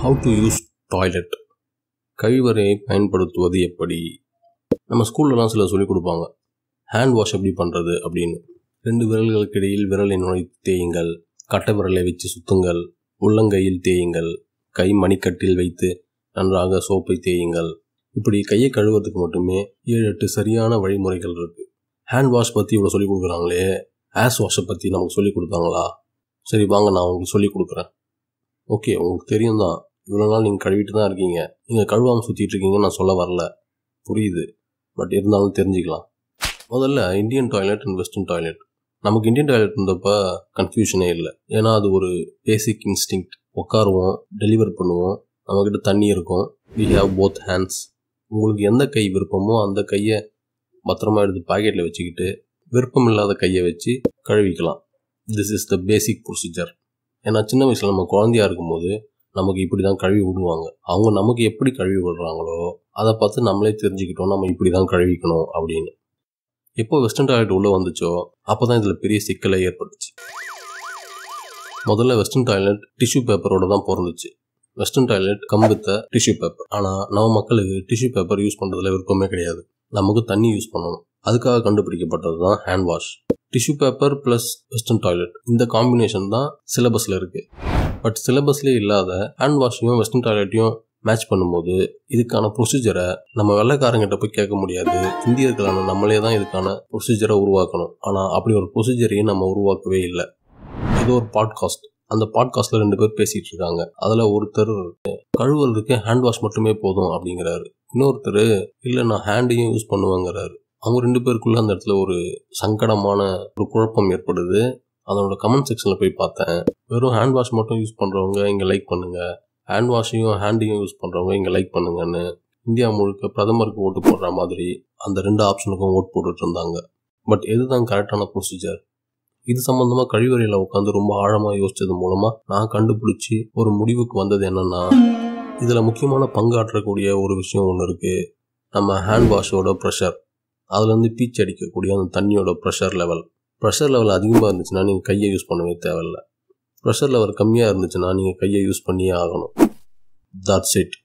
How to use toilet. கழிவறையை பயன்படுத்துவது எப்படி? நம்ம ஸ்கூல்லலாம் சில சொல்லிக் கொடுப்பாங்க. ஹேண்ட் வாஷ் எப்படி பண்ணுறது அப்படின்னு. 2 விரல்களுக்கு இடையில் விரலை நுழைத்து தேயுங்கள், கட்டை விரலை வச்சு சுத்துங்கள், உள்ளங்கையில் தேயுங்கள், கை மணிக்கட்டில் வைத்து நன்றாக சோப்பை தேயுங்கள். இப்படி கையை கழுவுறதுக்கு மட்டுமே 7-8 சரியான வழிமுறைகள் இருக்குது. ஹேண்ட் வாஷ் பற்றி இவ்வளோ சொல்லிக் கொடுக்குறாங்களே, ஆஸ் வாஷை பற்றி நமக்கு சொல்லிக் கொடுத்தாங்களா? சரி வாங்க, நான் உங்களுக்கு சொல்லிக் கொடுக்குறேன். ஓகே, உங்களுக்கு தெரியும் தான், இவ்வளோ நாள் நீங்கள் கழுவிட்டு தான் இருக்கீங்க, நீங்கள் கழுவாமல் சுற்றிட்டு இருக்கீங்கன்னு நான் சொல்ல வரல, புரியுது. பட் இருந்தாலும் தெரிஞ்சுக்கலாம். முதல்ல Indian toilet and western toilet. நமக்கு இந்தியன் டாய்லெட் இருந்தப்போ கன்ஃபியூஷனே இல்லை. ஏன்னா அது ஒரு பேசிக் இன்ஸ்டிங்க்ட். உட்காருவோம், டெலிவர் பண்ணுவோம், நம்மக்கிட்ட தண்ணி இருக்கும், வி ஹேவ் போத் ஹேண்ட்ஸ். உங்களுக்கு எந்த கை விருப்பமோ அந்த கையை பத்திரமா எடுத்து பாக்கெட்டில் வச்சுக்கிட்டு விருப்பம் இல்லாத கையை வச்சு கழுவிக்கலாம். This is the basic procedure. ஏன்னா சின்ன வயசில் நம்ம குழந்தையா இருக்கும்போது நமக்கு இப்படி தான் கழுவி விடுவாங்க. அவங்க நமக்கு எப்படி கழுவி விடுறாங்களோ அதை பார்த்து நம்மளே தெரிஞ்சுக்கிட்டோம் நம்ம இப்படி தான் கழுவிக்கணும் அப்படின்னு. எப்போ வெஸ்டர்ன் டாய்லெட் உள்ளே வந்துச்சோ அப்போ தான் இதில் பெரிய சிக்கலை ஏற்பட்டுச்சு. முதல்ல வெஸ்டர்ன் டாய்லெட் டிஷ்யூ பேப்பரோட தான் பிறந்துச்சு. Western toilet come with tissue paper. ஆனால் நம்ம மக்களுக்கு டிஷ்யூ பேப்பர் யூஸ் பண்ணுறதுல விருப்பமே கிடையாது. நமக்கு தண்ணி யூஸ் பண்ணணும். அதுக்காக கண்டுபிடிக்கப்பட்டது தான் hand wash. Tissue paper plus western toilet, இந்த காம்பினேஷன் தான் சிலபஸில் இருக்குது. பட் சிலபஸ்லேயே இல்லாத ஹேண்ட் வாஷையும் வெஸ்டர்ன் டாய்லெட்டையும் மேட்ச் பண்ணும்போது இதுக்கான ப்ரொசீஜரை நம்ம வெள்ளைக்காரங்கிட்ட போய் கேட்க முடியாது. இந்தியர்களான நம்மளே தான் இதுக்கான ப்ரொசீஜரை உருவாக்கணும். ஆனால் அப்படி ஒரு ப்ரொசீஜரையும் நம்ம உருவாக்கவே இல்லை. இது ஒரு பாட்காஸ்ட். அந்த பாட்காஸ்ட்டில் 2 பேர் பேசிகிட்டு இருக்காங்க. அதில் ஒருத்தர் கழுவுறதுக்கு ஹேண்ட் வாஷ் மட்டுமே போதும் அப்படிங்கிறாரு. இன்னொருத்தர் இல்லை நான் ஹேண்டையும் யூஸ் பண்ணுவேங்கிறாரு. அவங்க 2 பேருக்குள்ள அந்த இடத்துல ஒரு சங்கடமான ஒரு குழப்பம் ஏற்படுது. அதனோட கமெண்ட் செக்ஷனில் போய் பார்த்தேன். வெறும் ஹேண்ட் வாஷ் மட்டும் யூஸ் பண்ணுறவங்க இங்கே லைக் பண்ணுங்கள், ஹேண்ட் வாஷையும் ஹேண்டையும் யூஸ் பண்ணுறவங்க இங்கே லைக் பண்ணுங்கன்னு இந்தியா முழுக்க பிரதமருக்கு ஓட்டு போடுற மாதிரி அந்த 2 ஆப்ஷனுக்கும் ஓட்டு போட்டுட்டு இருந்தாங்க. பட் எதுதான் கரெக்டான ப்ரொசீஜர்? இது சம்மந்தமாக கழிவறையில் உட்காந்து ரொம்ப ஆழமாக யோசிச்சது மூலமாக நான் கண்டுபிடிச்சி ஒரு முடிவுக்கு வந்தது என்னென்னா, இதில் முக்கியமான பங்காற்றக்கூடிய ஒரு விஷயம் ஒன்று இருக்குது. நம்ம ஹேண்ட் வாஷோட ப்ரெஷர், அதுலேருந்து பீச்சு அடிக்கக்கூடிய அந்த தண்ணியோட ப்ரெஷர் லெவல் அதிகமாக இருந்துச்சுன்னா நீங்கள் கையை யூஸ் பண்ணவே தேவையில்லை. ப்ரெஷர் லெவல் கம்மியாக இருந்துச்சுன்னா நீங்கள் கையை யூஸ் பண்ணியே ஆகணும். That's it.